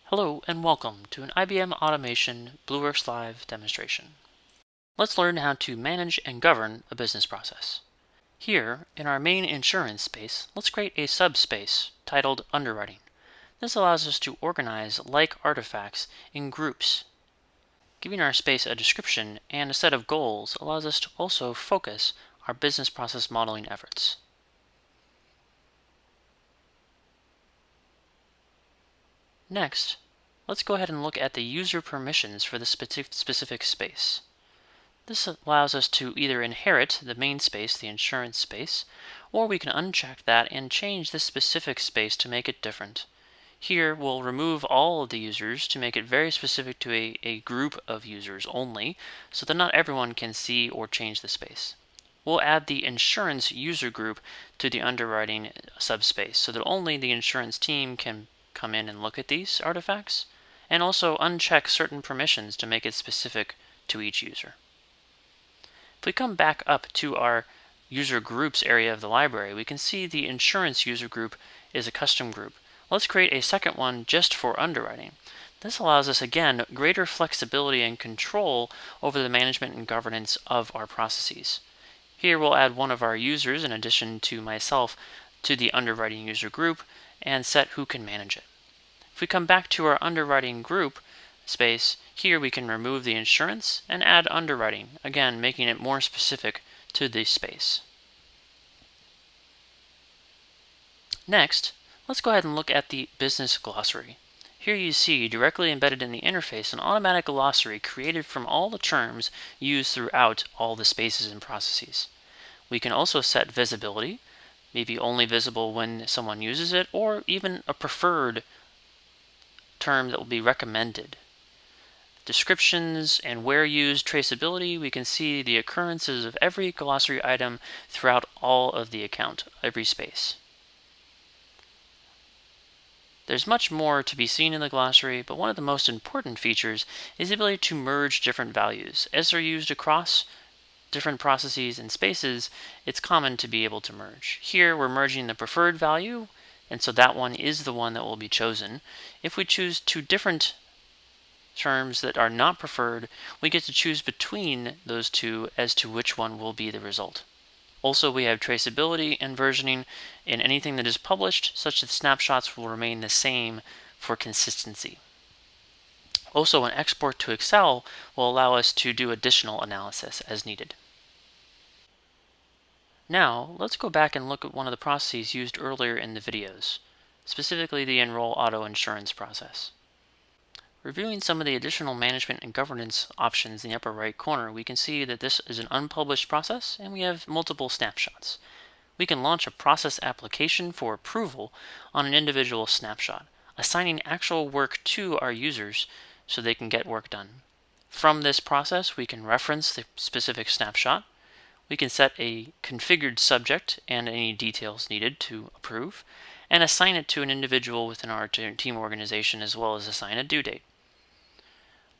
Hello and welcome to an IBM Automation Blueworks Live demonstration. Let's learn how to manage and govern a business process. Here, in our main insurance space, let's create a subspace titled Underwriting. This allows us to organize like artifacts in groups. Giving our space a description and a set of goals allows us to also focus our business process modeling efforts. Next, let's go ahead and look at the user permissions for the specific space. This allows us to either inherit the main space, the insurance space, or we can uncheck that and change this specific space to make it different. Here, we'll remove all of the users to make it very specific to a group of users only, so that not everyone can see or change the space. We'll add the insurance user group to the underwriting subspace, so that only the insurance team can come in and look at these artifacts, and also uncheck certain permissions to make it specific to each user. If we come back up to our user groups area of the library, we can see the insurance user group is a custom group. Let's create a second one just for underwriting. This allows us, again, greater flexibility and control over the management and governance of our processes. Here we'll add one of our users, in addition to myself, to the underwriting user group and set who can manage it. If we come back to our underwriting group space, here we can remove the insurance and add underwriting, again making it more specific to the space. Next, let's go ahead and look at the business glossary. Here you see, directly embedded in the interface, an automatic glossary created from all the terms used throughout all the spaces and processes. We can also set visibility, maybe only visible when someone uses it, or even a preferred term that will be recommended. Descriptions and where used traceability, we can see the occurrences of every glossary item throughout all of the account, every space. There's much more to be seen in the glossary, but one of the most important features is the ability to merge different values. As they're used across different processes and spaces, it's common to be able to merge. Here we're merging the preferred value, and so that one is the one that will be chosen. If we choose two different terms that are not preferred, we get to choose between those two as to which one will be the result. Also, we have traceability and versioning in anything that is published, such that snapshots will remain the same for consistency. Also, an export to Excel will allow us to do additional analysis as needed. Now, let's go back and look at one of the processes used earlier in the videos, specifically the Enroll Auto Insurance process. Reviewing some of the additional management and governance options in the upper right corner, we can see that this is an unpublished process and we have multiple snapshots. We can launch a process application for approval on an individual snapshot, assigning actual work to our users so they can get work done. From this process, we can reference the specific snapshot. We can set a configured subject and any details needed to approve, and assign it to an individual within our team organization, as well as assign a due date.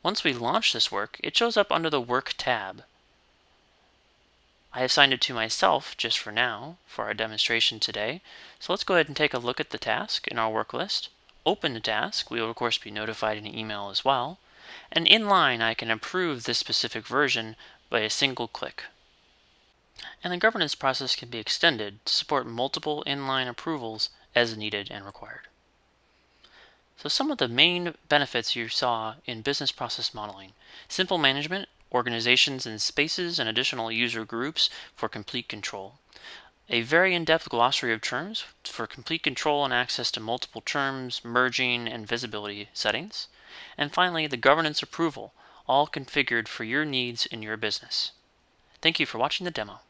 Once we launch this work, it shows up under the Work tab. I assigned it to myself just for now, for our demonstration today. So let's go ahead and take a look at the task in our work list. Open the task. We will of course be notified in an email as well. And in line, I can approve this specific version by a single click. And the governance process can be extended to support multiple inline approvals as needed and required. So some of the main benefits you saw in business process modeling: simple management, organizations and spaces, and additional user groups for complete control. A very in-depth glossary of terms for complete control and access to multiple terms, merging, and visibility settings. And finally, the governance approval, all configured for your needs in your business. Thank you for watching the demo.